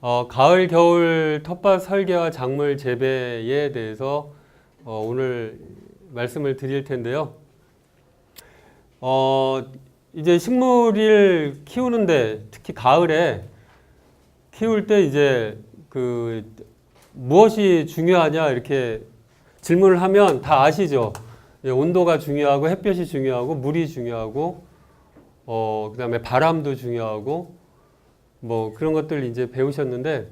가을, 겨울 텃밭 설계와 작물 재배에 대해서 오늘 말씀을 드릴 텐데요. 이제 식물을 키우는데 특히 가을에 키울 때 이제 무엇이 중요하냐 이렇게 질문을 하면 다 아시죠? 온도가 중요하고 햇볕이 중요하고 물이 중요하고 그다음에 바람도 중요하고 뭐 그런 것들 이제 배우셨는데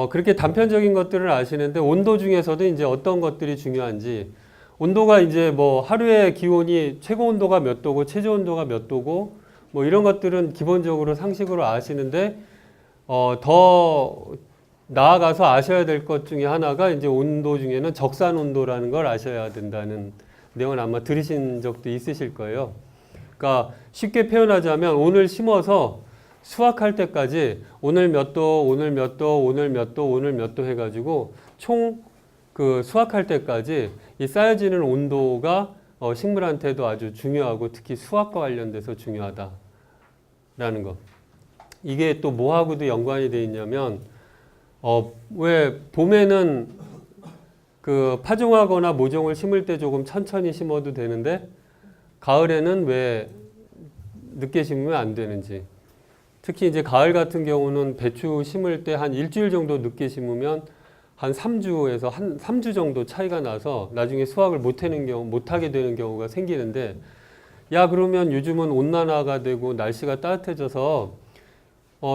그렇게 단편적인 것들을 아시는데 온도 중에서도 이제 어떤 것들이 중요한지 온도가 이제 뭐 하루의 기온이 최고 온도가 몇 도고 최저 온도가 몇 도고 뭐 이런 것들은 기본적으로 상식으로 아시는데 더 나아가서 아셔야 될 것 중에 하나가 이제 온도 중에는 적산 온도라는 걸 아셔야 된다는 내용은 아마 들으신 적도 있으실 거예요. 그러니까 쉽게 표현하자면 오늘 심어서 수확할 때까지 오늘 몇 도, 오늘 몇 도, 오늘 몇 도, 오늘 몇 도 해가지고 총 그 수확할 때까지 이 쌓여지는 온도가 식물한테도 아주 중요하고 특히 수확과 관련돼서 중요하다라는 것. 이게 또 뭐하고도 연관이 돼 있냐면 왜 봄에는 그 파종하거나 모종을 심을 때 조금 천천히 심어도 되는데 가을에는 왜 늦게 심으면 안 되는지. 특히 이제 가을 같은 경우는 배추 심을 때 한 일주일 정도 늦게 심으면 한 3주에서 한 3주 정도 차이가 나서 나중에 수확을 못하게 되는 경우가 생기는데 야 그러면 요즘은 온난화가 되고 날씨가 따뜻해져서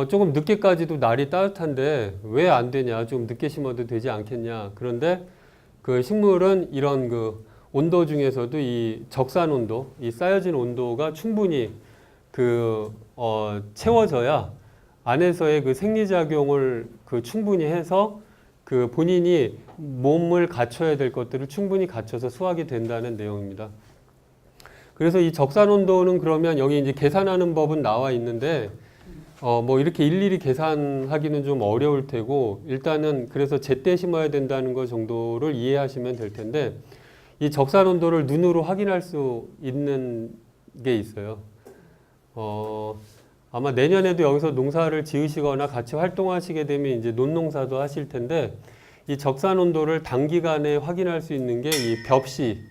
조금 늦게까지도 날이 따뜻한데 왜 안 되냐 좀 늦게 심어도 되지 않겠냐. 그런데 그 식물은 이런 그 온도 중에서도 이 적산 온도, 이 쌓여진 온도가 충분히 채워져야 안에서의 그 생리작용을 충분히 해서 그 본인이 몸을 갖춰야 될 것들을 충분히 갖춰서 수확이 된다는 내용입니다. 그래서 이 적산 온도는 그러면 여기 이제 계산하는 법은 나와 있는데 뭐 이렇게 일일이 계산하기는 좀 어려울 테고 일단은 그래서 제때 심어야 된다는 것 정도를 이해하시면 될 텐데 이 적산 온도를 눈으로 확인할 수 있는 게 있어요. 아마 내년에도 여기서 농사를 지으시거나 같이 활동하시게 되면 이제 논농사도 하실 텐데 이 적산 온도를 단기간에 확인할 수 있는 게 이 벽시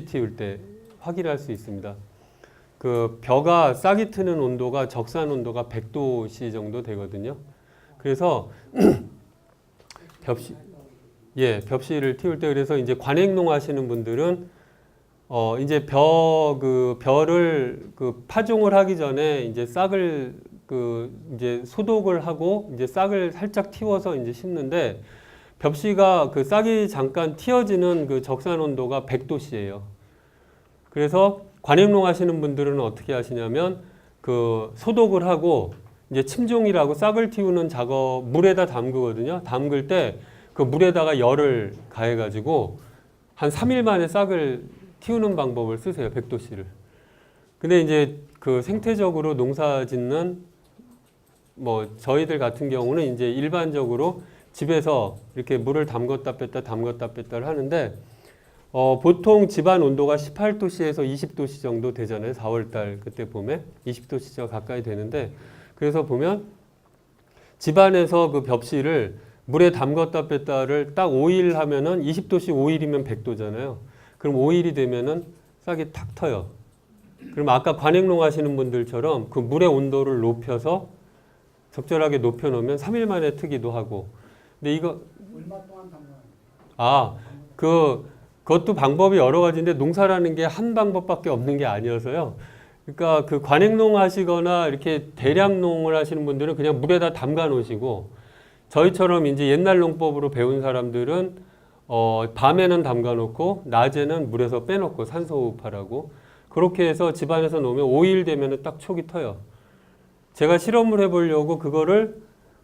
틔울 때 확인할 수 있습니다. 그 벼가 싹이 트는 온도가 적산 온도가 100도씨 정도 되거든요. 그래서 벽시를 틔울 때 그래서 이제 관행농 하시는 분들은 이제 벼를 파종을 하기 전에 이제 싹을 이제 소독을 하고 이제 싹을 살짝 틔워서 이제 심는데 벽시가 그 싹이 잠깐 틔어지는 그 적산 온도가 100도씨예요. 그래서 관행농 하시는 분들은 어떻게 하시냐면 그 소독을 하고 이제 침종이라고 싹을 틔우는 작업 물에다 담그거든요. 담글 때 그 물에다가 열을 가해가지고 한 3일 만에 싹을 틔우는 방법을 쓰세요. 100도씨를. 근데 이제 그 생태적으로 농사 짓는 뭐 저희들 같은 경우는 이제 일반적으로 집에서 이렇게 물을 담궜다 뺐다 담궜다 뺐다를 하는데 보통 집안 온도가 18도씨에서 20도씨 정도 되잖아요. 4월달 그때 봄에 20도씨가 가까이 되는데 그래서 보면 집안에서 그 벽시를 물에 담궜다 뺐다를 딱 5일 하면은 20도씨 5일이면 100도잖아요. 그럼 5일이 되면은 싹이 탁 터요. 그럼 아까 관행농 하시는 분들처럼 그 물의 온도를 높여서 적절하게 높여 놓으면 3일 만에 트기도 하고. 근데 이거 얼마 동안 담가요? 그것도 방법이 여러 가지인데 농사라는 게 한 방법밖에 없는 게 아니어서요. 그러니까 그 관행농 하시거나 이렇게 대량농을 하시는 분들은 그냥 물에다 담가 놓으시고 저희처럼 이제 옛날 농법으로 배운 사람들은 밤에는 담가 놓고 낮에는 물에서 빼놓고 산소 호흡하라고 그렇게 해서 집안에서 놓으면 5일 되면 딱 촉이 터요. 제가 실험을 해보려고 그거를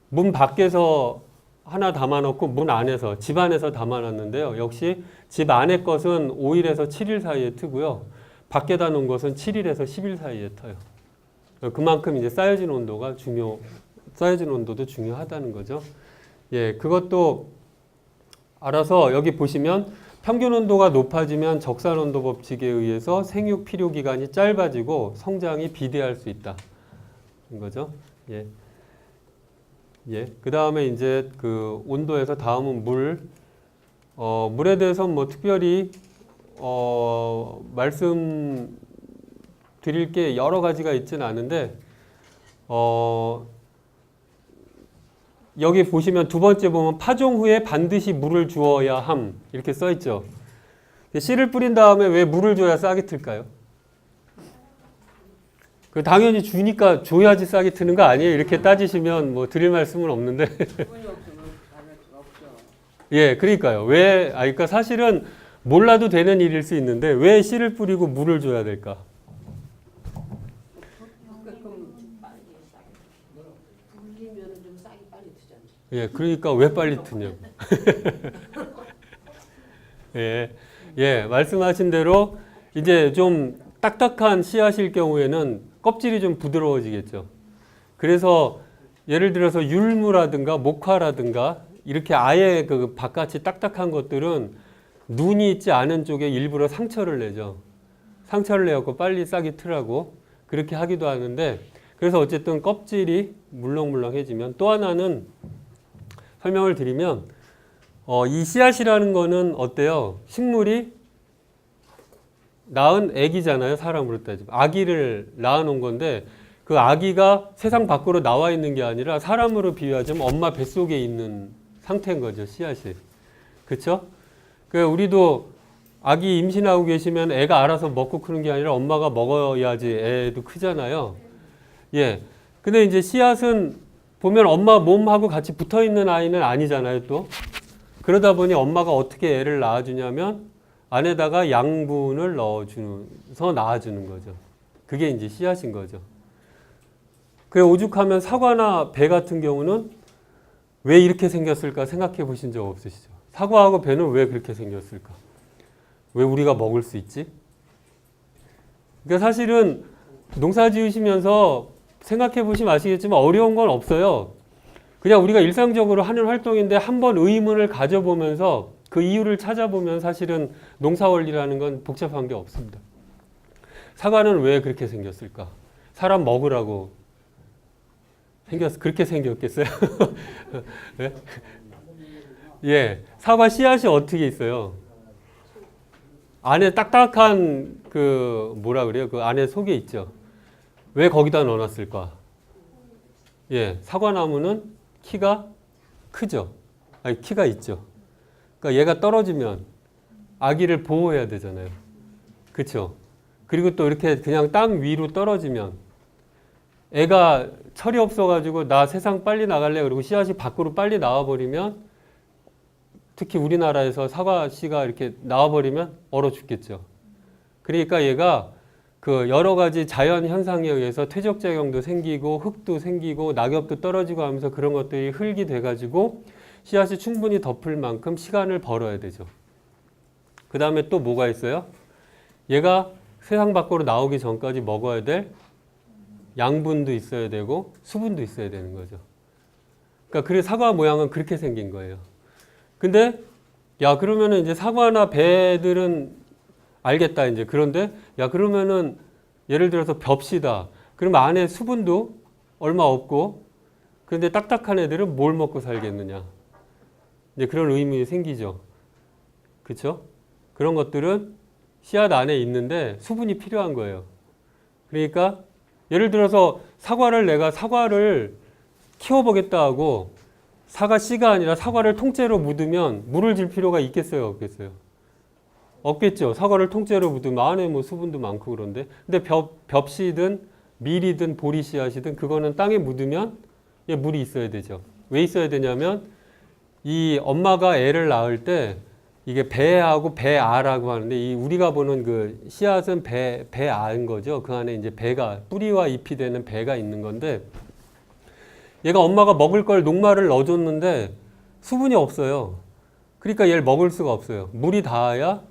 문 밖에서 하나 담아놓고 문 안에서 집 안에서 담아놨는데요. 역시 집 안에 것은 5일에서 7일 사이에 트고요. 밖에다 놓은 것은 7일에서 10일 사이에 터요. 그만큼 이제 쌓여진 온도도 중요하다는 거죠. 예, 그것도 알아서 여기 보시면 평균 온도가 높아지면 적산 온도 법칙에 의해서 생육 필요 기간이 짧아지고 성장이 비대할 수 있다. 인 거죠. 예. 예. 그 다음에 이제 그 온도에서 다음은 물. 물에 대해서 뭐 특별히 말씀 드릴 게 여러 가지가 있지는 않은데 여기 보시면 두 번째 보면 파종 후에 반드시 물을 주어야 함 이렇게 써 있죠. 씨를 뿌린 다음에 왜 물을 줘야 싹이 틀까요? 그 당연히 주니까 줘야지 싹이 트는 거 아니에요? 이렇게 따지시면 뭐 드릴 말씀은 없는데. 예, 그러니까요. 왜? 그러니까 사실은 몰라도 되는 일일 수 있는데 왜 씨를 뿌리고 물을 줘야 될까? 예, 그러니까 왜 빨리 트냐? 예, 예, 말씀하신 대로 이제 좀 딱딱한 씨앗일 경우에는 껍질이 좀 부드러워지겠죠. 그래서 예를 들어서 율무라든가 목화라든가 이렇게 아예 그 바깥이 딱딱한 것들은 눈이 있지 않은 쪽에 일부러 상처를 내죠. 상처를 내갖고 빨리 싹이 트라고 그렇게 하기도 하는데 그래서 어쨌든 껍질이 물렁물렁해지면 또 하나는 설명을 드리면 이 씨앗이라는 거는 어때요? 식물이 낳은 아기잖아요. 사람으로 따지면. 아기를 낳아놓은 건데 그 아기가 세상 밖으로 나와 있는 게 아니라 사람으로 비유하자면 엄마 뱃속에 있는 상태인 거죠. 씨앗이. 그렇죠? 그 우리도 아기 임신하고 계시면 애가 알아서 먹고 크는 게 아니라 엄마가 먹어야지 애도 크잖아요. 예. 근데 이제 씨앗은 보면 엄마 몸하고 같이 붙어 있는 아이는 아니잖아요, 또. 그러다 보니 엄마가 어떻게 애를 낳아주냐면 안에다가 양분을 넣어서 낳아주는 거죠. 그게 이제 씨앗인 거죠. 그 오죽하면 사과나 배 같은 경우는 왜 이렇게 생겼을까 생각해 보신 적 없으시죠? 사과하고 배는 왜 그렇게 생겼을까? 왜 우리가 먹을 수 있지? 그러니까 사실은 농사 지으시면서 생각해 보시면 아시겠지만 어려운 건 없어요. 그냥 우리가 일상적으로 하는 활동인데 한번 의문을 가져보면서 그 이유를 찾아보면 사실은 농사원리라는 건 복잡한 게 없습니다. 사과는 왜 그렇게 생겼을까? 사람 먹으라고 그렇게 생겼겠어요? 네? 예, 사과 씨앗이 어떻게 있어요? 안에 딱딱한 그 뭐라 그래요? 그 안에 속에 있죠. 왜 거기다 넣어놨을까? 예, 사과나무는 키가 크죠. 아니 키가 있죠. 그러니까 얘가 떨어지면 아기를 보호해야 되잖아요. 그렇죠? 그리고 또 이렇게 그냥 땅 위로 떨어지면 애가 철이 없어가지고 나 세상 빨리 나갈래 그리고 씨앗이 밖으로 빨리 나와버리면 특히 우리나라에서 사과 씨가 이렇게 나와버리면 얼어 죽겠죠. 그러니까 얘가 그 여러 가지 자연 현상에 의해서 퇴적작용도 생기고 흙도 생기고 낙엽도 떨어지고 하면서 그런 것들이 흙이 돼가지고 씨앗이 충분히 덮을 만큼 시간을 벌어야 되죠. 그 다음에 또 뭐가 있어요? 얘가 세상 밖으로 나오기 전까지 먹어야 될 양분도 있어야 되고 수분도 있어야 되는 거죠. 그러니까 그래서 사과 모양은 그렇게 생긴 거예요. 근데 야 그러면은 이제 사과나 배들은 알겠다 이제. 그런데 야 그러면은 예를 들어서 벽시다. 그러면 안에 수분도 얼마 없고 그런데 딱딱한 애들은 뭘 먹고 살겠느냐. 이제 그런 의문이 생기죠. 그렇죠? 그런 것들은 씨앗 안에 있는데 수분이 필요한 거예요. 그러니까 예를 들어서 내가 사과를 키워보겠다 하고 사과 씨가 아니라 사과를 통째로 묻으면 물을 줄 필요가 있겠어요? 없겠어요? 없겠죠. 사과를 통째로 묻으면 안에 뭐 수분도 많고 그런데. 근데 벽씨든 밀이든 보리 씨앗이든 그거는 땅에 묻으면 물이 있어야 되죠. 왜 있어야 되냐면 이 엄마가 애를 낳을 때 이게 배하고 배아라고 하는데 이 우리가 보는 그 씨앗은 배아인 거죠. 그 안에 이제 배가 뿌리와 잎이 되는 배가 있는 건데 얘가 엄마가 먹을 걸 녹말을 넣어줬는데 수분이 없어요. 그러니까 얘를 먹을 수가 없어요. 물이 닿아야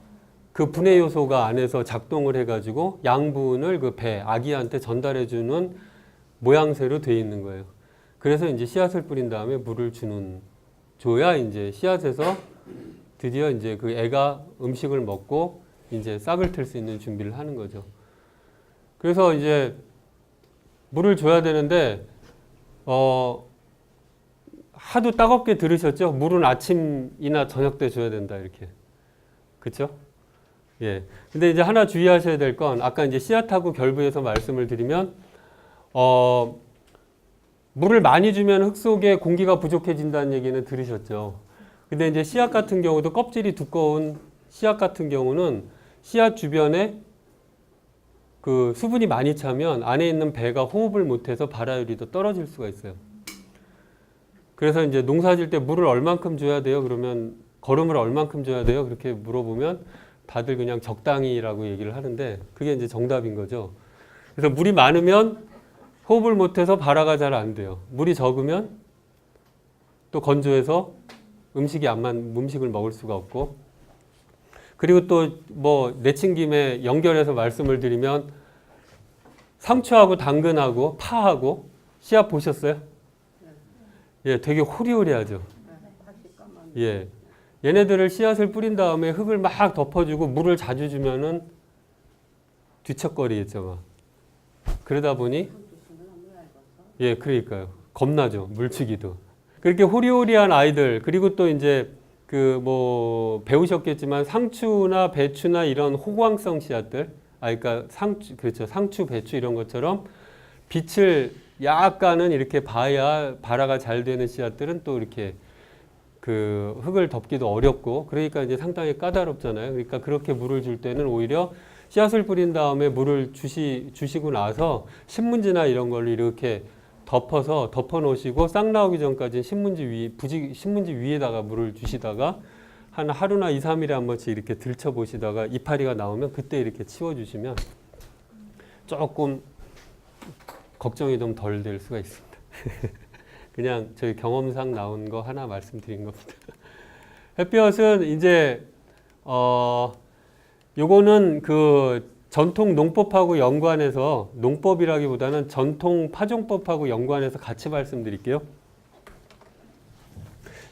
그 분해 요소가 안에서 작동을 해가지고 양분을 그 아기한테 전달해주는 모양새로 되어 있는 거예요. 그래서 이제 씨앗을 뿌린 다음에 물을 줘야 이제 씨앗에서 드디어 이제 그 애가 음식을 먹고 이제 싹을 틀 수 있는 준비를 하는 거죠. 그래서 이제 물을 줘야 되는데 하도 따갑게 들으셨죠? 물은 아침이나 저녁 때 줘야 된다 이렇게. 그렇죠? 예. 근데 이제 하나 주의하셔야 될 건 아까 이제 씨앗하고 결부해서 말씀을 드리면 물을 많이 주면 흙 속에 공기가 부족해진다는 얘기는 들으셨죠. 근데 이제 씨앗 같은 경우도 껍질이 두꺼운 씨앗 같은 경우는 씨앗 주변에 그 수분이 많이 차면 안에 있는 배가 호흡을 못해서 발화율이 더 떨어질 수가 있어요. 그래서 이제 농사 질 때 물을 얼만큼 줘야 돼요? 그러면 거름을 얼만큼 줘야 돼요? 그렇게 물어보면 다들 그냥 적당히라고 얘기를 하는데 그게 이제 정답인 거죠. 그래서 물이 많으면 호흡을 못해서 발화가 잘 안 돼요. 물이 적으면 또 건조해서 음식을 먹을 수가 없고 그리고 또 뭐 내친 김에 연결해서 말씀을 드리면 상추하고 당근하고 파하고 씨앗 보셨어요? 예, 되게 호리호리하죠. 예, 얘네들을 씨앗을 뿌린 다음에 흙을 막 덮어주고 물을 자주 주면은 뒤척거리겠죠, 막. 그러다 보니 예, 그러니까요. 겁나죠, 물주기도. 그렇게 호리호리한 아이들 그리고 또 이제 그 뭐 배우셨겠지만 상추나 배추나 이런 호광성 씨앗들, 그러니까 그렇죠, 상추, 배추 이런 것처럼 빛을 약간은 이렇게 봐야 발화가 잘 되는 씨앗들은 또 이렇게 그 흙을 덮기도 어렵고 그러니까 이제 상당히 까다롭잖아요. 그러니까 그렇게 물을 줄 때는 오히려 씨앗을 뿌린 다음에 물을 주시고 나서 신문지나 이런 걸로 이렇게 덮어 놓으시고 싹 나오기 전까지 신문지 위에다가 물을 주시다가 한 하루나 2, 3일에 한 번씩 이렇게 들춰 보시다가 이파리가 나오면 그때 이렇게 치워 주시면 조금 걱정이 좀 덜 될 수가 있습니다. 그냥 저희 경험상 나온 거 하나 말씀드린 겁니다. 햇볕은 이제 요거는 그 전통 농법하고 연관해서 농법이라기보다는 전통 파종법하고 연관해서 같이 말씀드릴게요.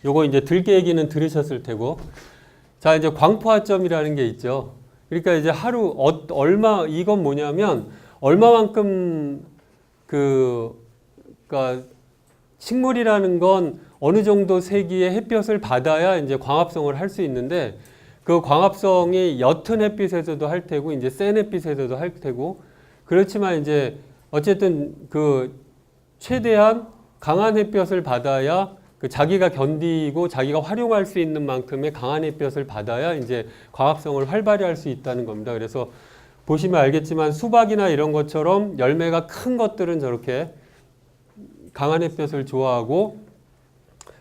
요거 이제 들깨 얘기는 들으셨을 테고, 자 이제 광포화점이라는 게 있죠. 그러니까 이제 하루 얼마 이건 뭐냐면 얼마만큼 그러니까 식물이라는 건 어느 정도 세기의 햇볕을 받아야 이제 광합성을 할 수 있는데. 그 광합성이 옅은 햇빛에서도 할 테고 이제 센 햇빛에서도 할 테고 그렇지만 이제 어쨌든 그 최대한 강한 햇볕을 받아야 그 자기가 견디고 자기가 활용할 수 있는 만큼의 강한 햇볕을 받아야 이제 광합성을 활발히 할 수 있다는 겁니다. 그래서 보시면 알겠지만 수박이나 이런 것처럼 열매가 큰 것들은 저렇게 강한 햇볕을 좋아하고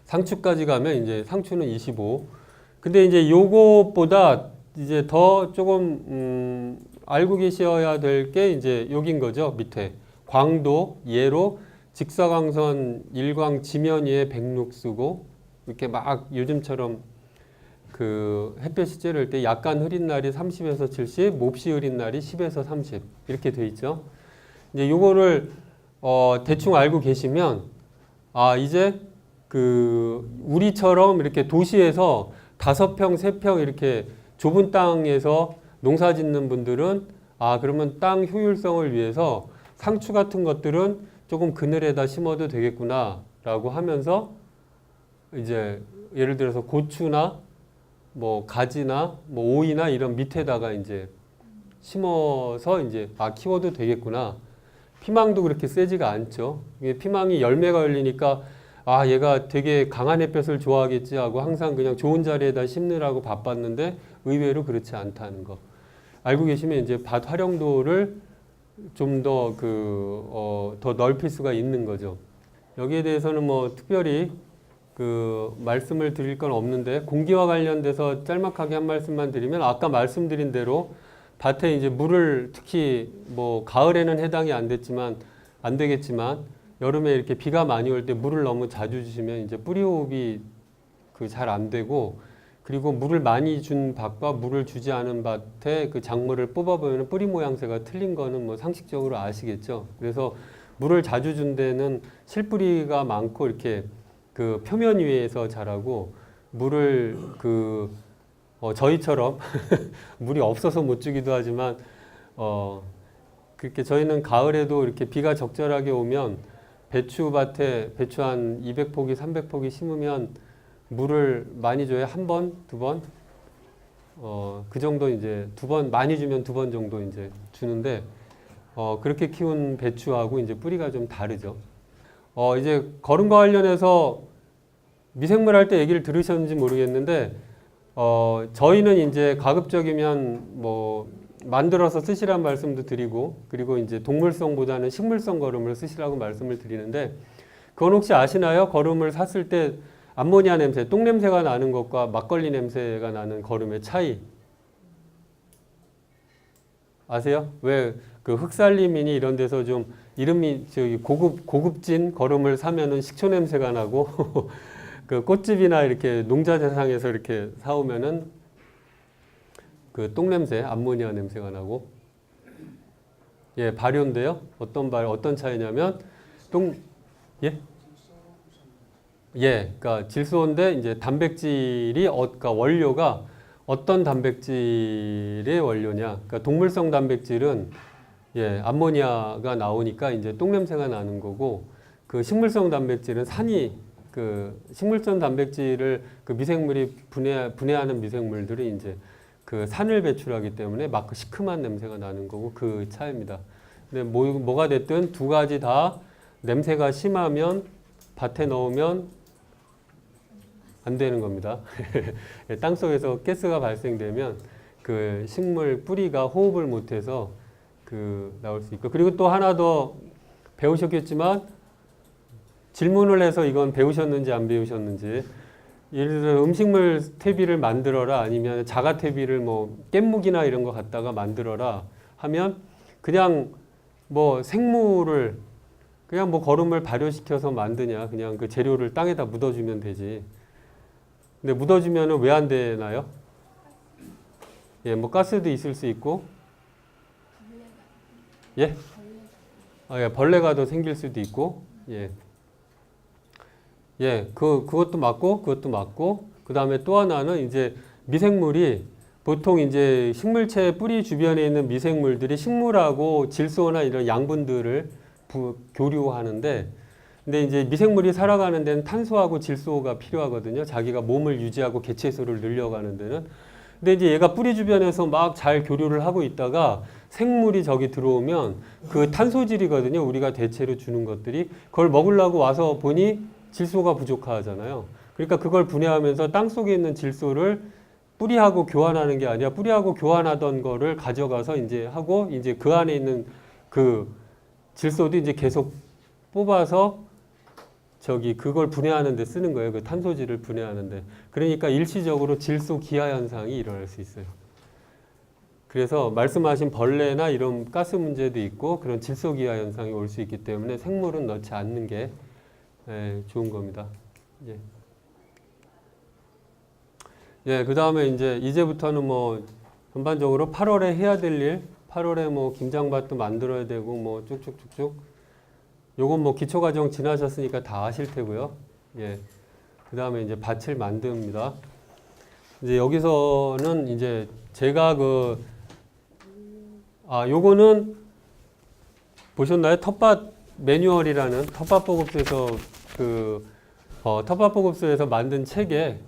상추까지 가면 이제 상추는 25. 근데 이제 요것보다 이제 더 조금 알고 계셔야 될 게 이제 여긴 거죠. 밑에 광도, 예로, 직사광선, 일광, 지면 위에 백록 쓰고 이렇게 막 요즘처럼 그 햇볕이 찌를 때 약간 흐린 날이 30에서 70, 몹시 흐린 날이 10에서 30 이렇게 돼 있죠. 이제 요거를 대충 알고 계시면 이제 그 우리처럼 이렇게 도시에서 5평, 3평 이렇게 좁은 땅에서 농사 짓는 분들은 그러면 땅 효율성을 위해서 상추 같은 것들은 조금 그늘에다 심어도 되겠구나 라고 하면서 이제 예를 들어서 고추나 뭐 가지나 뭐 오이나 이런 밑에다가 이제 심어서 이제 키워도 되겠구나. 피망도 그렇게 세지가 않죠. 피망이 열매가 열리니까 얘가 되게 강한 햇볕을 좋아하겠지 하고 항상 그냥 좋은 자리에다 심느라고 바빴는데 의외로 그렇지 않다는 거. 알고 계시면 이제 밭 활용도를 좀 더 더 넓힐 수가 있는 거죠. 여기에 대해서는 뭐 특별히 그 말씀을 드릴 건 없는데 공기와 관련돼서 짤막하게 한 말씀만 드리면 아까 말씀드린 대로 밭에 이제 물을 특히 뭐 가을에는 해당이 안 되겠지만 여름에 이렇게 비가 많이 올 때 물을 너무 자주 주시면 이제 뿌리 호흡이 잘 안 되고 그리고 물을 많이 준 밭과 물을 주지 않은 밭에 그 작물을 뽑아보면 뿌리 모양새가 틀린 거는 뭐 상식적으로 아시겠죠. 그래서 물을 자주 준 데는 실뿌리가 많고 이렇게 그 표면 위에서 자라고 물을 저희처럼 물이 없어서 못 주기도 하지만 그렇게 저희는 가을에도 이렇게 비가 적절하게 오면 배추밭에 배추 한 200포기, 300포기 심으면 물을 많이 줘야 한 번, 두 번, 그 정도 이제 두 번, 많이 주면 두 번 정도 이제 주는데, 그렇게 키운 배추하고 이제 뿌리가 좀 다르죠. 이제 거름과 관련해서 미생물 할 때 얘기를 들으셨는지 모르겠는데, 저희는 이제 가급적이면 뭐 만들어서 쓰시란 말씀도 드리고, 그리고 이제 동물성보다는 식물성 거름을 쓰시라고 말씀을 드리는데, 그건 혹시 아시나요? 거름을 샀을 때 암모니아 냄새, 똥 냄새가 나는 것과 막걸리 냄새가 나는 거름의 차이 아세요? 왜 그 흑살림이니 이런 데서 좀 이름이 저기 고급진 거름을 사면은 식초 냄새가 나고 그 꽃집이나 이렇게 농자재상에서 이렇게 사오면은 그 똥 냄새, 암모니아 냄새가 나고, 예, 발효인데요. 어떤 차이냐면 예, 그러니까 질소인데 이제 단백질이 그러니까 원료가 어떤 단백질의 원료냐? 그러니까 동물성 단백질은 예, 암모니아가 나오니까 이제 똥 냄새가 나는 거고, 그 식물성 단백질은 그 식물성 단백질을 그 미생물이 분해하는 미생물들이 이제 그 산을 배출하기 때문에 막 그 시큼한 냄새가 나는 거고, 그 차이입니다. 근데 뭐가 됐든 두 가지 다 냄새가 심하면 밭에 넣으면 안 되는 겁니다. 땅 속에서 가스가 발생되면 그 식물 뿌리가 호흡을 못해서 나올 수 있고, 그리고 또 하나 더 배우셨겠지만 질문을 해서 이건 배우셨는지 안 배우셨는지, 예를 들어 음식물 퇴비를 만들어라, 아니면 자가 퇴비를 뭐 깻묵이나 이런 거 갖다가 만들어라 하면 그냥 뭐 생물을 그냥 뭐 거름을 발효시켜서 만드냐, 그냥 그 재료를 땅에다 묻어주면 되지. 근데 묻어주면은 왜 안 되나요? 예, 뭐 가스도 있을 수 있고, 예? 예, 벌레가 더 생길 수도 있고, 예. 예, 그것도 맞고, 그 다음에 또 하나는 이제 미생물이 보통 이제 식물체 뿌리 주변에 있는 미생물들이 식물하고 질소나 이런 양분들을 교류하는데, 근데 이제 미생물이 살아가는 데는 탄소하고 질소가 필요하거든요. 자기가 몸을 유지하고 개체수를 늘려가는 데는. 근데 이제 얘가 뿌리 주변에서 막 잘 교류를 하고 있다가 생물이 저기 들어오면 그 탄소질이거든요. 우리가 대체로 주는 것들이. 그걸 먹으려고 와서 보니 질소가 부족하잖아요. 그러니까 그걸 분해하면서 땅 속에 있는 질소를 뿌리하고 교환하는 게 아니라 뿌리하고 교환하던 거를 가져가서 이제 하고, 이제 그 안에 있는 그 질소도 이제 계속 뽑아서 그걸 분해하는 데 쓰는 거예요. 그 탄소질을 분해하는 데. 그러니까 일시적으로 질소 기하 현상이 일어날 수 있어요. 그래서 말씀하신 벌레나 이런 가스 문제도 있고 그런 질소 기하 현상이 올 수 있기 때문에 생물은 넣지 않는 게 좋은 겁니다. 예. 예, 그 다음에 이제부터는 뭐 전반적으로 8월에 해야 될 일, 8월에 뭐 김장밭도 만들어야 되고 뭐 쭉쭉쭉쭉. 요건 뭐 기초과정 지나셨으니까 다 아실 테고요. 예. 그 다음에 이제 밭을 만듭니다. 이제 여기서는 이제 제가 요거는 보셨나요? 텃밭 매뉴얼이라는 텃밭보급소에서 텃밭보급소에서 만든 책에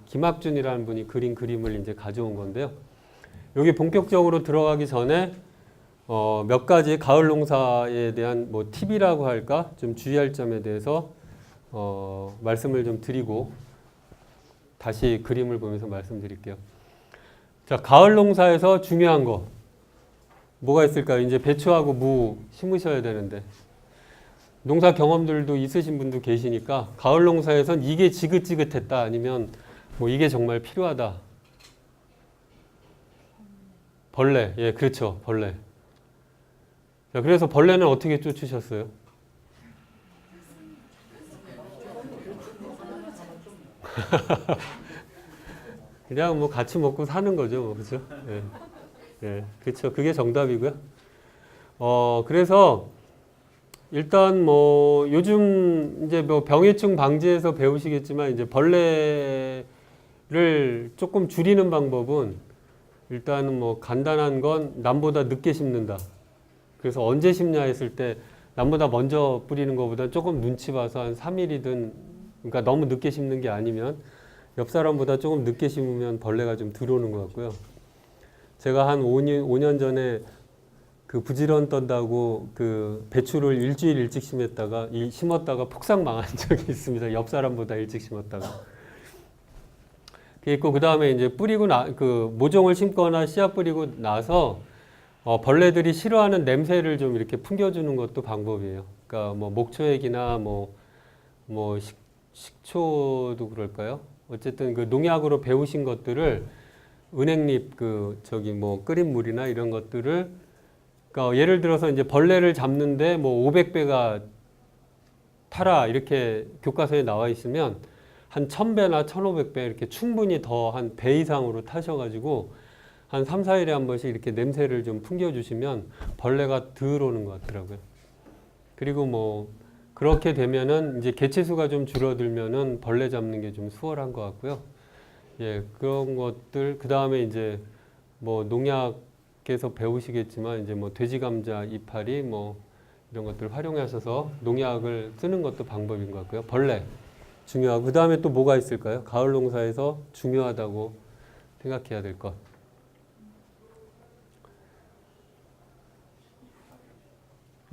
김학준이라는 분이 그린 그림을 이제 가져온 건데요. 여기 본격적으로 들어가기 전에 몇 가지 가을 농사에 대한 뭐 팁이라고 할까? 좀 주의할 점에 대해서 말씀을 좀 드리고 다시 그림을 보면서 말씀드릴게요. 자, 가을 농사에서 중요한 거 뭐가 있을까요? 이제 배추하고 무 심으셔야 되는데 농사 경험들도 있으신 분도 계시니까 가을 농사에선 이게 지긋지긋했다 아니면 뭐 이게 정말 필요하다. 벌레, 예, 그렇죠, 벌레. 자, 그래서 벌레는 어떻게 쫓으셨어요? 그냥 뭐 같이 먹고 사는 거죠, 뭐, 그렇죠? 예, 예, 그렇죠. 그게 정답이고요. 그래서 일단 뭐 요즘 이제 뭐 병해충 방지에서 배우시겠지만 이제 벌레를 조금 줄이는 방법은 일단은 뭐 간단한 건 남보다 늦게 심는다. 그래서 언제 심냐 했을 때 남보다 먼저 뿌리는 것보다 조금 눈치 봐서 한 3일이든, 그러니까 너무 늦게 심는 게 아니면 옆 사람보다 조금 늦게 심으면 벌레가 좀 들어오는 것 같고요. 제가 한 5년 전에 그 부지런 떤다고 그 배추를 일주일 일찍 심었다가 폭삭 망한 적이 있습니다. 옆 사람보다 일찍 심었다가. 그게 있고, 그 다음에 이제 그 모종을 심거나 씨앗 뿌리고 나서 벌레들이 싫어하는 냄새를 좀 이렇게 풍겨주는 것도 방법이에요. 그러니까 뭐 목초액이나 뭐 식초도 그럴까요? 어쨌든 그 농약으로 배우신 것들을 은행잎 끓인 물이나 이런 것들을, 그러니까 예를 들어서 이제 벌레를 잡는데 뭐 500배가 타라 이렇게 교과서에 나와 있으면 한 1000배나 1500배 이렇게 충분히 더 한 배 이상으로 타셔가지고 한 3, 4일에 한 번씩 이렇게 냄새를 좀 풍겨주시면 벌레가 덜 오는 것 같더라고요. 그리고 뭐 그렇게 되면은 이제 개체수가 좀 줄어들면은 벌레 잡는 게 좀 수월한 것 같고요. 예, 그런 것들, 그 다음에 이제 뭐 농약에서 배우시겠지만 이제 뭐 돼지 감자 이파리 뭐 이런 것들 활용하셔서 농약을 쓰는 것도 방법인 것 같고요. 벌레 중요하고, 그 다음에 또 뭐가 있을까요? 가을 농사에서 중요하다고 생각해야 될 것.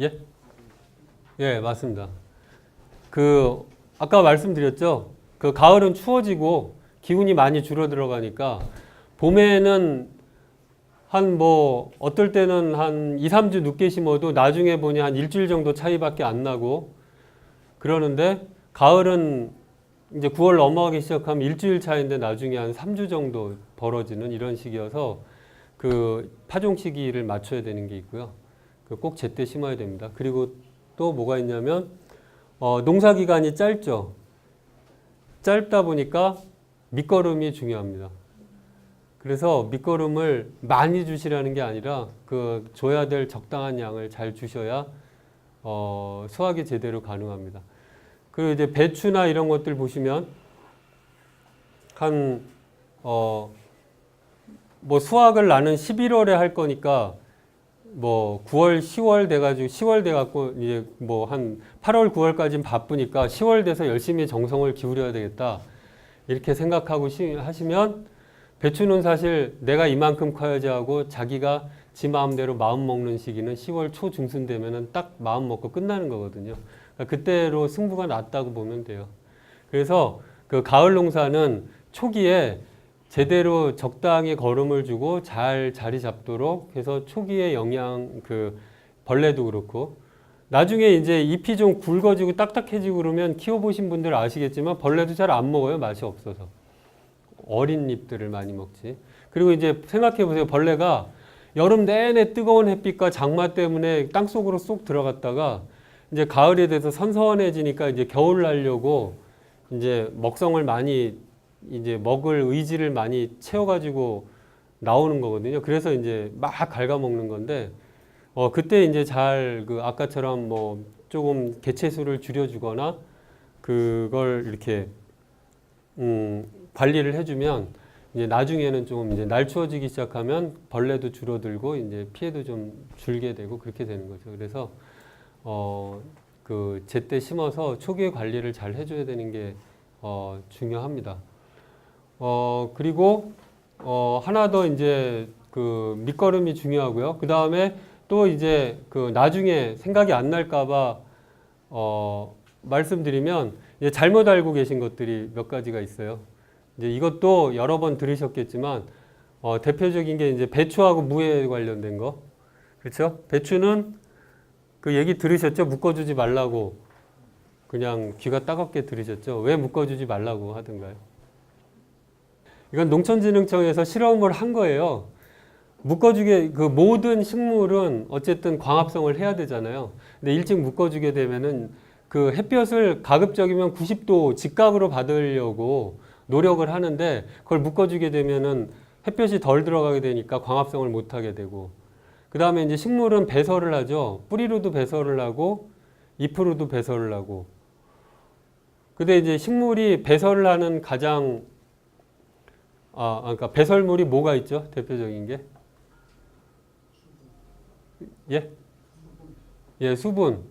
예? 예, 맞습니다. 아까 말씀드렸죠? 그 가을은 추워지고 기운이 많이 줄어들어 가니까 봄에는 어떨 때는 한 2, 3주 늦게 심어도 나중에 보니 한 일주일 정도 차이밖에 안 나고 그러는데, 가을은 이제 9월 넘어가기 시작하면 일주일 차인데 나중에 한 3주 정도 벌어지는 이런 식이어서 그 파종 시기를 맞춰야 되는 게 있고요. 꼭 제때 심어야 됩니다. 그리고 또 뭐가 있냐면 농사 기간이 짧죠. 짧다 보니까 밑거름이 중요합니다. 그래서 밑거름을 많이 주시라는 게 아니라 그 줘야 될 적당한 양을 잘 주셔야 수확이 제대로 가능합니다. 그리고 이제 배추나 이런 것들 보시면 뭐 수확을 나는 11월에 할 거니까 뭐 9월, 10월 돼가지고 10월 돼갖고 이제 뭐 한 8월, 9월까지는 바쁘니까 10월 돼서 열심히 정성을 기울여야 되겠다 이렇게 생각하고 하시면, 배추는 사실 내가 이만큼 커야지 하고 자기가 지 마음대로 마음 먹는 시기는 10월 초 중순 되면은 딱 마음 먹고 끝나는 거거든요. 그러니까 그때로 승부가 났다고 보면 돼요. 그래서 그 가을 농사는 초기에 제대로 적당히 거름을 주고 잘 자리 잡도록 해서 초기에 벌레도 그렇고, 나중에 이제 잎이 좀 굵어지고 딱딱해지고 그러면 키워보신 분들 아시겠지만 벌레도 잘 안 먹어요. 맛이 없어서. 어린 잎들을 많이 먹지. 그리고 이제 생각해 보세요. 벌레가 여름 내내 뜨거운 햇빛과 장마 때문에 땅속으로 쏙 들어갔다가 이제 가을이 돼서 선선해지니까 이제 겨울 날려고 이제 이제 먹을 의지를 많이 채워가지고 나오는 거거든요. 그래서 이제 막 갉아먹는 건데, 그때 이제 아까처럼 뭐 조금 개체수를 줄여주거나 그걸 이렇게, 관리를 해주면 이제 나중에는 좀 이제 날 추워지기 시작하면 벌레도 줄어들고 이제 피해도 좀 줄게 되고 그렇게 되는 거죠. 그래서, 제때 심어서 초기에 관리를 잘 해줘야 되는 게, 중요합니다. 그리고 하나 더 이제 밑거름이 중요하고요. 그 다음에 또 이제 나중에 생각이 안 날까봐 말씀드리면, 이제 잘못 알고 계신 것들이 몇 가지가 있어요. 이제 이것도 여러 번 들으셨겠지만 대표적인 게 이제 배추하고 무에 관련된 거, 그렇죠? 배추는 그 얘기 들으셨죠? 묶어주지 말라고. 그냥 귀가 따갑게 들으셨죠? 왜 묶어주지 말라고 하던가요? 이건 농촌진흥청에서 실험을 한 거예요. 모든 식물은 어쨌든 광합성을 해야 되잖아요. 근데 일찍 묶어주게 되면은 그 햇볕을 가급적이면 90도 직각으로 받으려고 노력을 하는데, 그걸 묶어주게 되면은 햇볕이 덜 들어가게 되니까 광합성을 못 하게 되고, 그 다음에 이제 식물은 배설을 하죠. 뿌리로도 배설을 하고 잎으로도 배설을 하고. 근데 이제 식물이 배설을 하는 그러니까 배설물이 뭐가 있죠? 대표적인 게? 예? 예, 수분.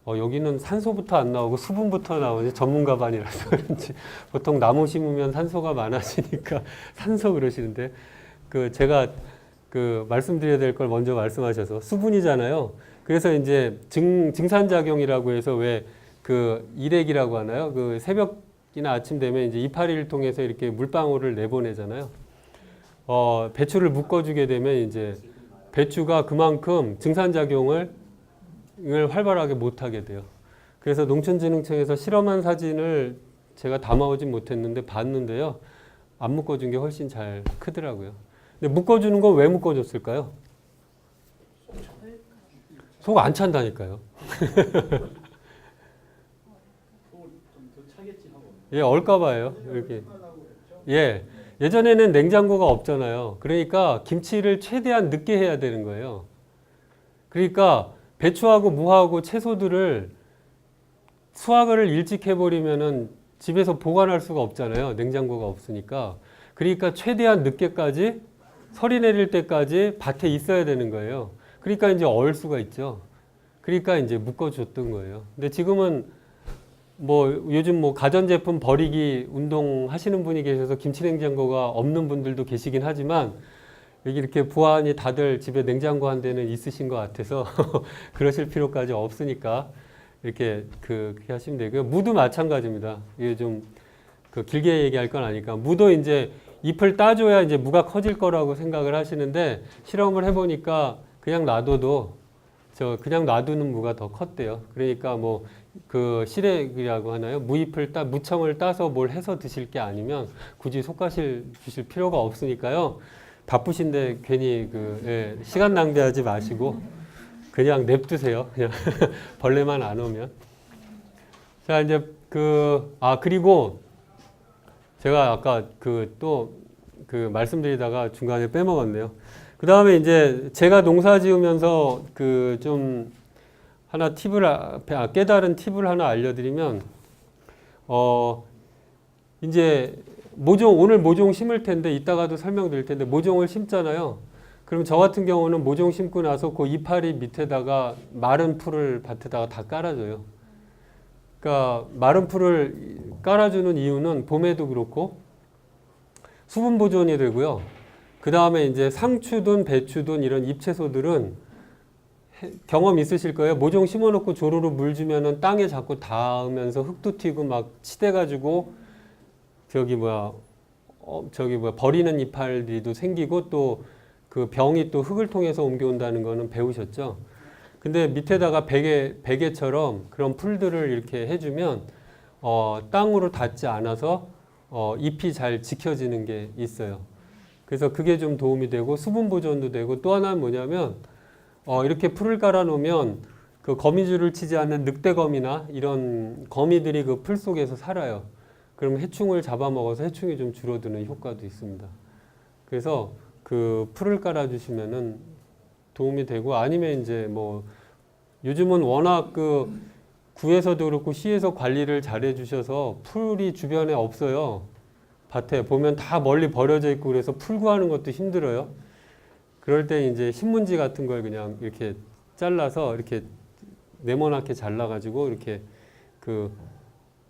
여기는 산소부터 안 나오고 수분부터 나오지 전문가반이라서 그런지 보통 나무 심으면 산소가 많아지니까 산소 그러시는데 제가 말씀드려야 될 걸 먼저 말씀하셔서 수분이잖아요. 그래서 이제 증산작용이라고 해서 왜 일액이라고 하나요? 새벽이나 아침 되면 이제 이파리를 통해서 이렇게 물방울을 내보내잖아요. 배추를 묶어주게 되면 이제 배추가 그만큼 증산작용을 활발하게 못하게 돼요. 그래서 농촌진흥청에서 실험한 사진을 제가 담아오진 못했는데 봤는데요. 안 묶어준 게 훨씬 잘 크더라고요. 근데 묶어주는 건 왜 묶어줬을까요? 속 안 찬다니까요. 예, 얼까봐요. 이렇게. 예. 예전에는 냉장고가 없잖아요. 그러니까 김치를 최대한 늦게 해야 되는 거예요. 그러니까 배추하고 무하고 채소들을 수확을 일찍 해버리면은 집에서 보관할 수가 없잖아요. 냉장고가 없으니까. 그러니까 최대한 늦게까지 설이 내릴 때까지 밭에 있어야 되는 거예요. 그러니까 이제 얼 수가 있죠. 그러니까 이제 묶어줬던 거예요. 근데 지금은 요즘 가전제품 버리기 운동 하시는 분이 계셔서 김치냉장고가 없는 분들도 계시긴 하지만 여기 이렇게 부안이 다들 집에 냉장고 한 대는 있으신 것 같아서 그러실 필요까지 없으니까 이렇게 그렇게 하시면 되고요. 무도 마찬가지입니다. 이게 좀 길게 얘기할 건 아니까 무도 이제 잎을 따줘야 이제 무가 커질 거라고 생각을 하시는데 실험을 해보니까 그냥 놔둬도 그냥 놔두는 무가 더 컸대요. 그러니까 시래기라고 하나요? 무청을 따서 뭘 해서 드실 게 아니면 굳이 솎아실 주실 필요가 없으니까요. 바쁘신데 괜히 시간 낭비하지 마시고 그냥 냅두세요. 그냥 벌레만 안 오면. 자, 이제 그리고 제가 아까 말씀드리다가 중간에 빼먹었네요. 그 다음에 이제 제가 농사 지으면서 좀 하나 깨달은 팁을 하나 알려드리면, 이제 오늘 모종 심을 텐데, 이따가도 설명드릴 텐데, 모종을 심잖아요. 그럼 저 같은 경우는 모종 심고 나서 그 이파리 밑에다가 마른 풀을 밭에다가 다 깔아줘요. 그러니까 마른 풀을 깔아주는 이유는 봄에도 그렇고 수분 보존이 되고요. 그 다음에 이제 상추든 배추든 이런 잎채소들은 경험 있으실 거예요. 모종 심어놓고 조로로 물 주면은 땅에 자꾸 닿으면서 흙도 튀고 막 치대가지고 버리는 이파리도 생기고 또 병이 또 흙을 통해서 옮겨온다는 거는 배우셨죠? 근데 밑에다가 베개처럼 그런 풀들을 이렇게 해주면 땅으로 닿지 않아서 잎이 잘 지켜지는 게 있어요. 그래서 그게 좀 도움이 되고 수분 보존도 되고 또 하나는 뭐냐면 이렇게 풀을 깔아 놓으면 거미줄을 치지 않는 늑대거미나 이런 거미들이 그 풀 속에서 살아요. 그럼 해충을 잡아먹어서 해충이 좀 줄어드는 효과도 있습니다. 그래서 풀을 깔아 주시면은 도움이 되고 아니면 이제 요즘은 워낙 구에서도 그렇고 시에서 관리를 잘 해주셔서 풀이 주변에 없어요. 밭에 보면 다 멀리 버려져 있고 그래서 풀 구하는 것도 힘들어요. 그럴 때 이제 신문지 같은 걸 그냥 이렇게 잘라서 이렇게 네모나게 잘라가지고 이렇게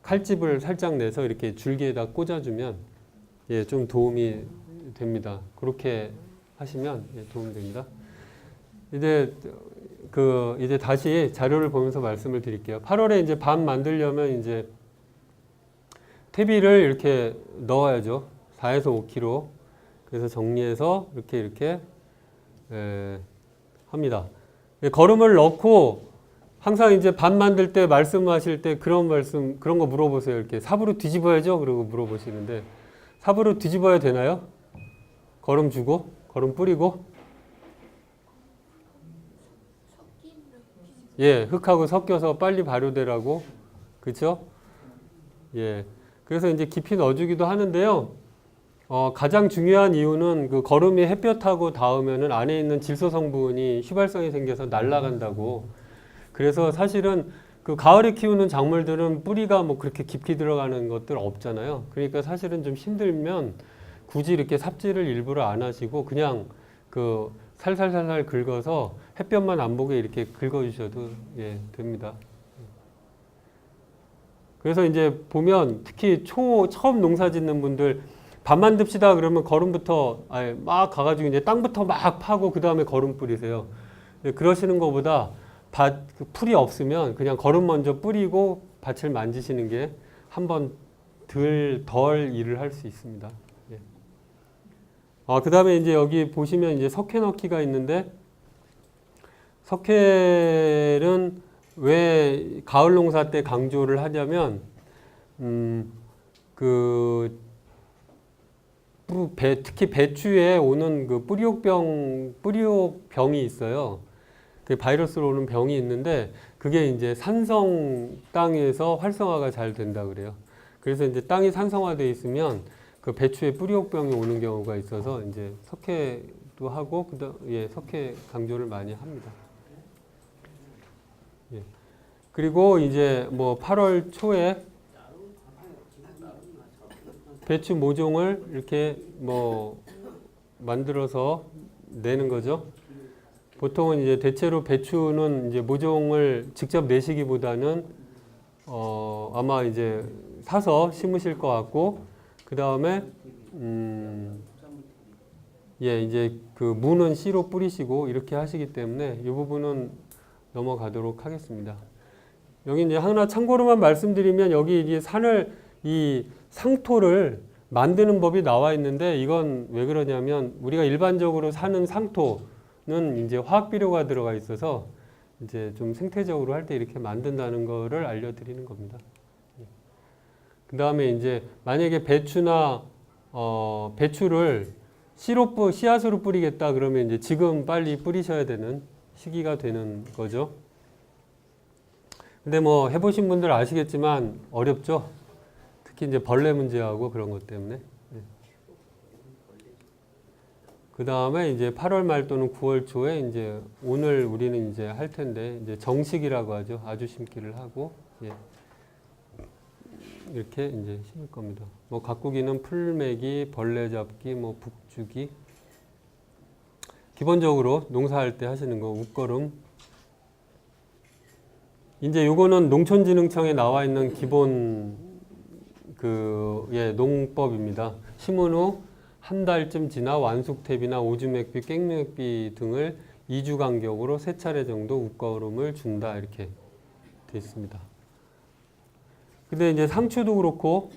칼집을 살짝 내서 이렇게 줄기에다 꽂아주면 좀 도움이 됩니다. 그렇게 하시면 도움이 됩니다. 이제 다시 자료를 보면서 말씀을 드릴게요. 8월에 이제 밥 만들려면 이제 퇴비를 이렇게 넣어야죠. 4에서 5kg. 그래서 정리해서 이렇게 합니다. 거름을 넣고 항상 이제 밥 만들 때 말씀하실 때 그런 거 물어보세요. 이렇게 삽으로 뒤집어야죠. 그러고 물어보시는데 삽으로 뒤집어야 되나요? 거름 주고, 거름 뿌리고. 예, 흙하고 섞여서 빨리 발효되라고. 그렇죠? 예. 그래서 이제 깊이 넣어주기도 하는데요. 가장 중요한 이유는 거름이 햇볕하고 닿으면은 안에 있는 질소 성분이 휘발성이 생겨서 날아간다고. 그래서 사실은 가을에 키우는 작물들은 뿌리가 그렇게 깊이 들어가는 것들 없잖아요. 그러니까 사실은 좀 힘들면 굳이 이렇게 삽질을 일부러 안 하시고 그냥 살살살살 긁어서 햇볕만 안 보게 이렇게 긁어주셔도 됩니다. 그래서 이제 보면 특히 처음 농사 짓는 분들 밥 만듭시다 그러면 거름부터 아예 막 가가지고 이제 땅부터 막 파고 그 다음에 거름 뿌리세요. 그러시는 것보다 그 풀이 없으면 그냥 거름 먼저 뿌리고 밭을 만지시는 게 한번 덜 일을 할 수 있습니다. 예. 그 다음에 이제 여기 보시면 이제 석회 넣기가 있는데 석회는 왜 가을 농사 때 강조를 하냐면 특히 배추에 오는 그 뿌리옥병이 있어요. 그 바이러스로 오는 병이 있는데 그게 이제 산성 땅에서 활성화가 잘 된다 그래요. 그래서 이제 땅이 산성화되어 있으면 그 배추에 뿌리옥병이 오는 경우가 있어서 이제 석회도 하고 석회 강조를 많이 합니다. 예. 그리고 이제 뭐 8월 초에 배추 모종을 이렇게 뭐 만들어서 내는 거죠. 보통은 이제 대체로 배추는 이제 모종을 직접 내시기보다는 아마 이제 사서 심으실 것 같고 그 다음에 이제 그 무는 씨로 뿌리시고 이렇게 하시기 때문에 이 부분은 넘어가도록 하겠습니다. 여기 이제 하나 참고로만 말씀드리면 여기 이게 이 상토를 만드는 법이 나와 있는데 이건 왜 그러냐면 우리가 일반적으로 사는 상토는 이제 화학 비료가 들어가 있어서 이제 좀 생태적으로 할 때 이렇게 만든다는 거를 알려드리는 겁니다. 그 다음에 이제 만약에 배추나 배추를 씨앗으로 뿌리겠다 그러면 이제 지금 빨리 뿌리셔야 되는 시기가 되는 거죠. 근데 뭐 해보신 분들 아시겠지만 어렵죠. 특히 이제 벌레 문제하고 그런 것 때문에. 그 다음에 이제 8월 말 또는 9월 초에 이제 오늘 우리는 이제 할 텐데 이제 정식이라고 하죠. 아주 심기를 하고 이렇게 이제 심을 겁니다. 뭐 가꾸기는 풀매기, 벌레 잡기, 뭐 북주기. 기본적으로 농사할 때 하시는 거 웃거름. 이제 요거는 농촌진흥청에 나와 있는 기본 농법입니다. 심은 후 한 달쯤 지나 완숙탭이나 오주맥비, 깽맥비 등을 2주 간격으로 3차례 정도 웃거름을 준다 이렇게 되어 있습니다. 근데 이제 상추도 그렇고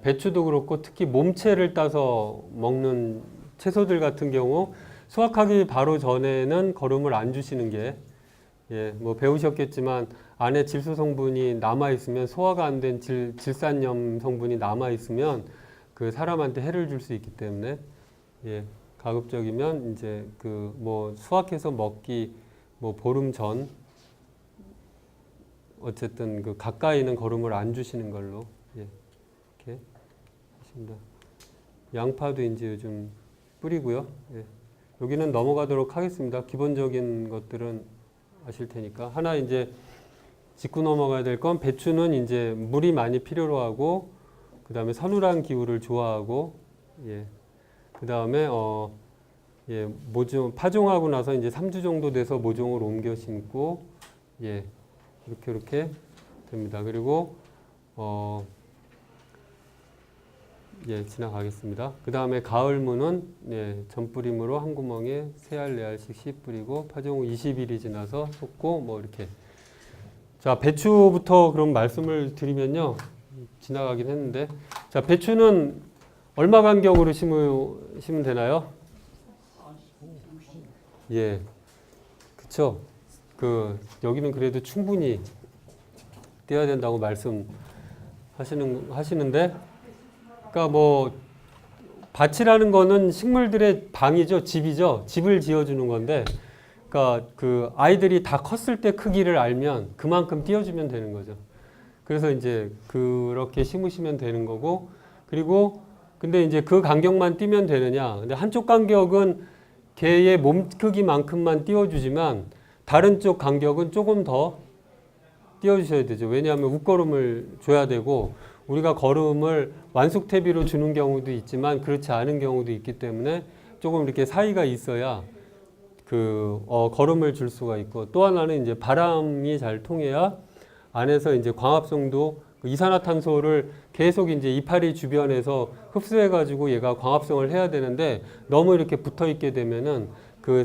배추도 그렇고 특히 몸채를 따서 먹는 채소들 같은 경우 수확하기 바로 전에는 거름을 안 주시는 게 뭐 배우셨겠지만 안에 질소 성분이 남아 있으면 소화가 안 된 질산염 성분이 남아 있으면 그 사람한테 해를 줄 수 있기 때문에 가급적이면 이제 그 뭐 수확해서 먹기 뭐 보름 전 어쨌든 그 가까이는 거름을 안 주시는 걸로 이렇게 하십니다. 양파도 이제 요즘 뿌리고요. 여기는 넘어가도록 하겠습니다. 기본적인 것들은 아실 테니까 하나 이제 짚고 넘어가야 될 건 배추는 이제 물이 많이 필요로 하고 그 다음에 서늘한 기후를 좋아하고 그 다음에 파종하고 나서 이제 3주 정도 돼서 모종을 옮겨 심고 이렇게 됩니다. 그리고 지나가겠습니다. 그 다음에 가을무는 전뿌림으로 한 구멍에 3알 4알씩 씨 뿌리고 파종 후 20일이 지나서 쏟고 뭐 이렇게. 자, 배추부터 그럼 말씀을 드리면요. 지나가긴 했는데 자, 배추는 얼마 간격으로 심으면 되나요? 그쵸. 여기는 그래도 충분히 떼어야 된다고 하시는데 그러니까 뭐 밭이라는 거는 식물들의 방이죠, 집이죠. 집을 지어주는 건데, 그러니까 그 아이들이 다 컸을 때 크기를 알면 그만큼 띄워주면 되는 거죠. 그래서 이제 그렇게 심으시면 되는 거고, 그리고 근데 이제 그 간격만 띄면 되느냐? 근데 한쪽 간격은 개의 몸 크기만큼만 띄워주지만 다른 쪽 간격은 조금 더 띄워주셔야 되죠. 왜냐하면 웃거름을 줘야 되고. 우리가 거름을 완숙태비로 주는 경우도 있지만 그렇지 않은 경우도 있기 때문에 조금 이렇게 사이가 있어야 거름을 줄 수가 있고 또 하나는 이제 바람이 잘 통해야 안에서 이제 광합성도 그 이산화탄소를 계속 이제 이파리 주변에서 흡수해가지고 얘가 광합성을 해야 되는데 너무 이렇게 붙어 있게 되면은 그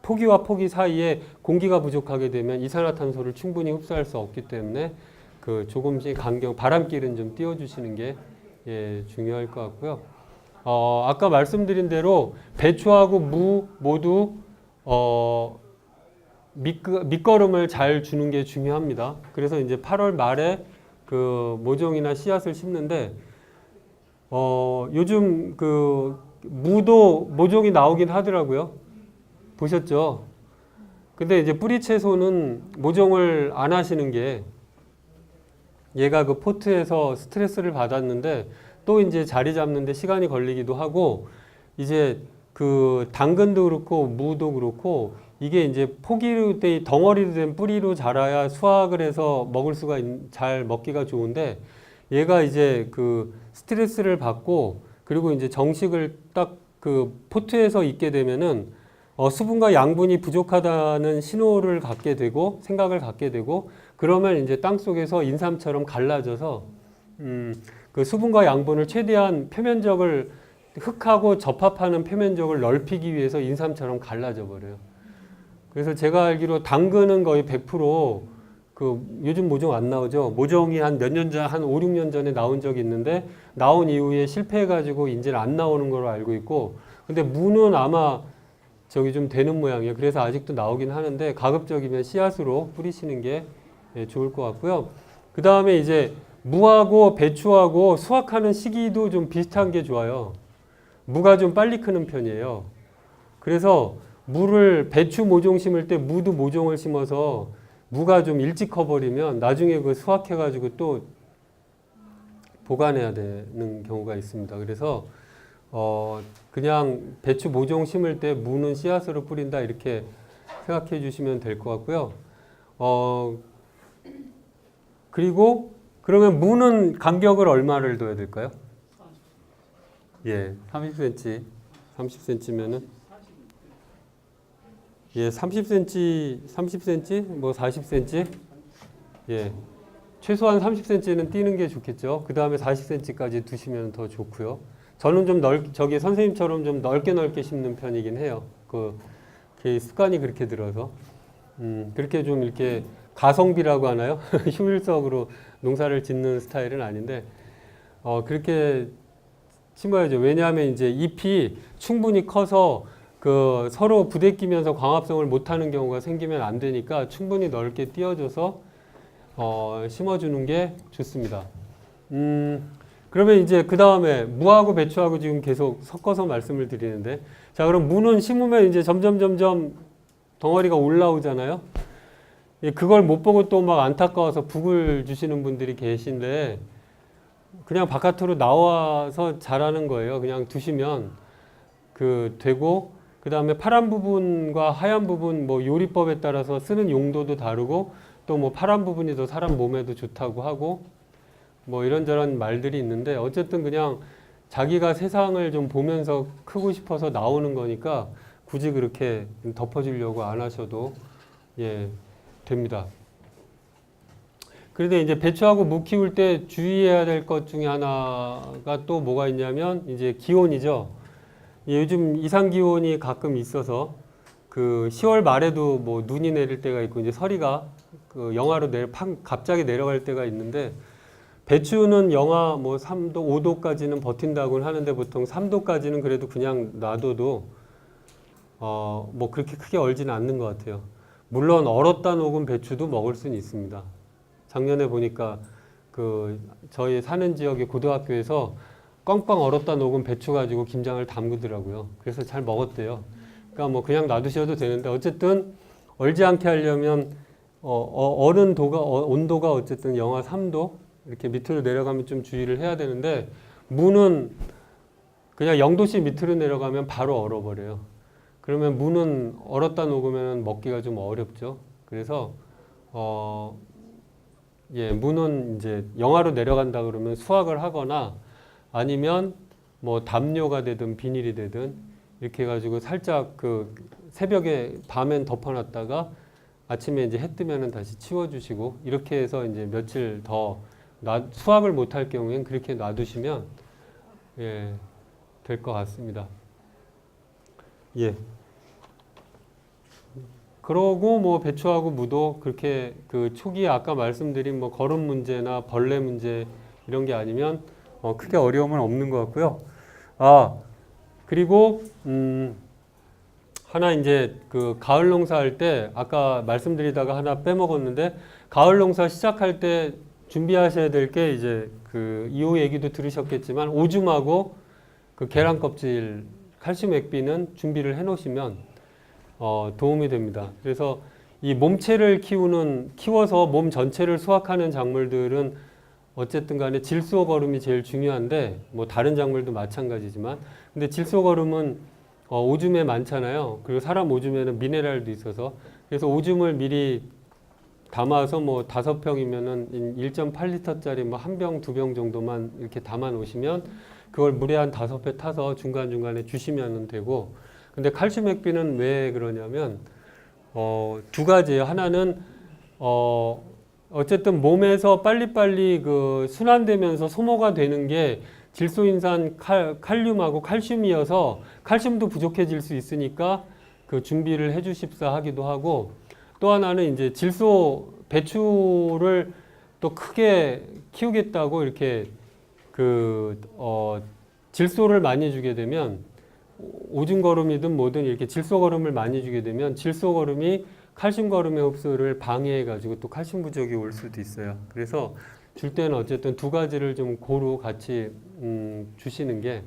포기와 포기 사이에 공기가 부족하게 되면 이산화탄소를 충분히 흡수할 수 없기 때문에 그 조금씩 바람길은 좀 띄워주시는 게 예, 중요할 것 같고요. 아까 말씀드린 대로 배추하고 무 모두 밑거름을 잘 주는 게 중요합니다. 그래서 이제 8월 말에 그 모종이나 씨앗을 심는데 요즘 그 무도 모종이 나오긴 하더라고요. 보셨죠? 근데 이제 뿌리 채소는 모종을 안 하시는 게 얘가 그 포트에서 스트레스를 받았는데 또 이제 자리 잡는데 시간이 걸리기도 하고 이제 그 당근도 그렇고 무도 그렇고 이게 이제 포기로 돼 덩어리로 된 뿌리로 자라야 수확을 해서 먹을 수가 잘 먹기가 좋은데 얘가 이제 그 스트레스를 받고 그리고 이제 정식을 딱 그 포트에서 있게 되면은 수분과 양분이 부족하다는 신호를 갖게 되고 생각을 갖게 되고 그러면 이제 땅 속에서 인삼처럼 갈라져서 그 수분과 양분을 최대한 표면적을 흙하고 접합하는 표면적을 넓히기 위해서 인삼처럼 갈라져 버려요. 그래서 제가 알기로 당근은 거의 100% 그 요즘 모종 안 나오죠. 모종이 한 몇 년 전, 한 5, 6년 전에 나온 적이 있는데 나온 이후에 실패해가지고 이제는 안 나오는 걸로 알고 있고 근데 무는 아마 저기 좀 되는 모양이에요. 그래서 아직도 나오긴 하는데 가급적이면 씨앗으로 뿌리시는 게 좋을 것 같고요. 그 다음에 이제 무하고 배추하고 수확하는 시기도 좀 비슷한 게 좋아요. 무가 좀 빨리 크는 편이에요. 그래서 무를 배추 모종 심을 때 무도 모종을 심어서 무가 좀 일찍 커버리면 나중에 그 수확해가지고 또 보관해야 되는 경우가 있습니다. 그래서 그냥 배추 모종 심을 때 무는 씨앗으로 뿌린다 이렇게 생각해 주시면 될 것 같고요. 그리고 그러면 무는 간격을 얼마를 둬야 될까요? 예, 30cm. 30cm면은 예, 30cm, 뭐 40cm. 예. 최소한 30cm는 띄는 게 좋겠죠. 그 다음에 40cm까지 두시면 더 좋고요. 저는 좀 저기 선생님처럼 좀 넓게 심는 편이긴 해요. 그 습관이 그렇게 들어서. 그렇게 좀 이렇게 가성비라고 하나요? 효율적으로 농사를 짓는 스타일은 아닌데, 그렇게 심어야죠. 왜냐하면 이제 잎이 충분히 커서 그 서로 부대끼면서 광합성을 못하는 경우가 생기면 안 되니까 충분히 넓게 띄워줘서 심어주는 게 좋습니다. 그러면 이제 그 다음에 무하고 배추하고 지금 계속 섞어서 말씀을 드리는데, 자 그럼 무는 심으면 이제 점점 덩어리가 올라오잖아요. 그걸 못 보고 또 막 안타까워서 북을 주시는 분들이 계신데 그냥 바깥으로 나와서 자라는 거예요. 그냥 두시면 되고 그 다음에 파란 부분과 하얀 부분 뭐 요리법에 따라서 쓰는 용도도 다르고 또 뭐 파란 부분이 더 사람 몸에도 좋다고 하고 뭐 이런저런 말들이 있는데 어쨌든 그냥 자기가 세상을 좀 보면서 크고 싶어서 나오는 거니까 굳이 그렇게 덮어주려고 안 하셔도 예, 됩니다. 그런데 이제 배추하고 무 키울 때 주의해야 될 것 중에 하나가 또 뭐가 있냐면 이제 기온이죠. 요즘 이상 기온이 가끔 있어서 그 10월 말에도 뭐 눈이 내릴 때가 있고 이제 서리가 그 영하로 갑자기 내려갈 때가 있는데 배추는 영하 뭐 3도, 5도까지는 버틴다고는 하는데 보통 3도까지는 그래도 그냥 놔둬도 뭐 그렇게 크게 얼지는 않는 것 같아요. 물론 얼었다 녹은 배추도 먹을 수는 있습니다. 작년에 보니까 그 저희 사는 지역의 고등학교에서 꽝꽝 얼었다 녹은 배추 가지고 김장을 담그더라고요. 그래서 잘 먹었대요. 그러니까 뭐 그냥 놔두셔도 되는데 어쨌든 얼지 않게 하려면 온도가 어쨌든 영하 3도 이렇게 밑으로 내려가면 좀 주의를 해야 되는데 무는 그냥 0도씨 밑으로 내려가면 바로 얼어버려요. 그러면 무는 얼었다 녹으면 먹기가 좀 어렵죠. 그래서 무는 이제 영하로 내려간다 그러면 수확을 하거나 아니면 뭐 담요가 되든 비닐이 되든 이렇게 해가지고 살짝 그 새벽에 밤엔 덮어놨다가 아침에 이제 해 뜨면은 다시 치워주시고 이렇게 해서 이제 며칠 더 수확을 못할 경우엔 그렇게 놔두시면 예, 될 것 같습니다. 예. 그러고 뭐 배추하고 무도 그렇게 그 초기에 아까 말씀드린 뭐 거름 문제나 벌레 문제 이런 게 아니면 크게 어려움은 없는 것 같고요. 그리고 하나 이제 그 가을 농사할 때 아까 말씀드리다가 하나 빼먹었는데 가을 농사 시작할 때 준비하셔야 될 게 이제 그 이후 얘기도 들으셨겠지만 오줌하고 그 계란 껍질 칼슘 액비는 준비를 해 놓으시면 도움이 됩니다. 그래서 이 몸체를 키워서 몸 전체를 수확하는 작물들은 어쨌든 간에 질소 거름이 제일 중요한데 뭐 다른 작물도 마찬가지지만 근데 질소 거름은 오줌에 많잖아요. 그리고 사람 오줌에는 미네랄도 있어서 그래서 오줌을 미리 담아서 뭐 5병이면은 1.8리터짜리 뭐 1병, 2병 정도만 이렇게 담아 놓으시면 그걸 물에 한 5배 타서 중간중간에 주시면 되고 근데 칼슘 액비는 왜 그러냐면 두 가지예요. 하나는 어쨌든 몸에서 빨리빨리 그 순환되면서 소모가 되는 게 질소인산 칼륨하고 칼슘이어서 칼슘도 부족해질 수 있으니까 그 준비를 해 주십사 하기도 하고 또 하나는 이제 배추를 또 크게 키우겠다고 이렇게 질소를 많이 주게 되면 오줌 거름이든 뭐든 이렇게 질소 거름을 많이 주게 되면 질소 거름이 칼슘 거름의 흡수를 방해해 가지고 또 칼슘 부족이 올 수도 있어요. 그래서 줄 때는 어쨌든 두 가지를 좀 고루 같이 주시는 게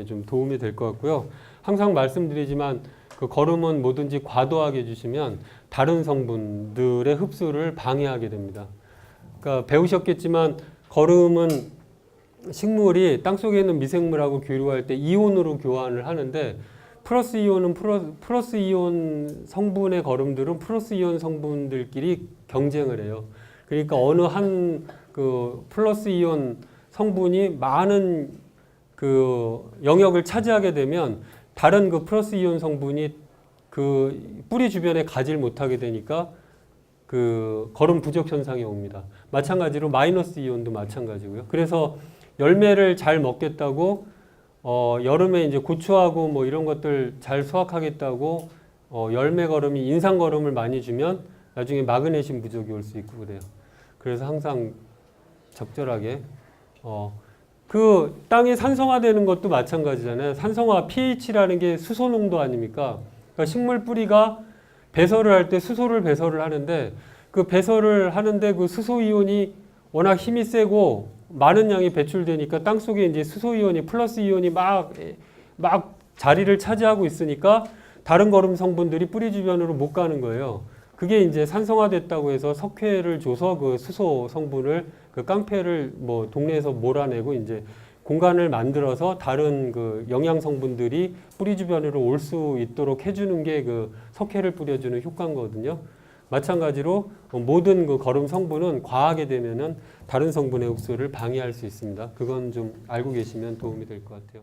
좀 도움이 될 것 같고요. 항상 말씀드리지만 그 거름은 뭐든지 과도하게 주시면 다른 성분들의 흡수를 방해하게 됩니다. 그러니까 배우셨겠지만 거름은 식물이 땅속에 있는 미생물하고 교류할 때 이온으로 교환을 하는데 플러스 이온은 플러스 이온 성분의 거름들은 플러스 이온 성분들끼리 경쟁을 해요. 그러니까 어느 한 그 플러스 이온 성분이 많은 그 영역을 차지하게 되면 다른 그 플러스 이온 성분이 그 뿌리 주변에 가질 못하게 되니까 그 거름 부족 현상이 옵니다. 마찬가지로 마이너스 이온도 마찬가지고요. 그래서 열매를 잘 먹겠다고 여름에 이제 고추하고 뭐 이런 것들 잘 수확하겠다고 열매 거름이 인상 거름을 많이 주면 나중에 마그네슘 부족이 올 수 있고 그래요. 그래서 항상 적절하게 그 땅이 산성화되는 것도 마찬가지잖아요. 산성화 pH라는 게 수소 농도 아닙니까? 그러니까 식물 뿌리가 배설을 할 때 수소를 배설을 하는데 그 배설을 하는데 그 수소 이온이 워낙 힘이 세고 많은 양이 배출되니까 땅 속에 이제 수소 이온이 플러스 이온이 막 자리를 차지하고 있으니까 다른 거름 성분들이 뿌리 주변으로 못 가는 거예요. 그게 이제 산성화됐다고 해서 석회를 줘서 그 수소 성분을 그 깡패를 뭐 동네에서 몰아내고 이제 공간을 만들어서 다른 그 영양 성분들이 뿌리 주변으로 올 수 있도록 해주는 게 그 석회를 뿌려주는 효과거든요. 마찬가지로 모든 그 거름 성분은 과하게 되면은 다른 성분의 흡수를 방해할 수 있습니다. 그건 좀 알고 계시면 도움이 될 것 같아요.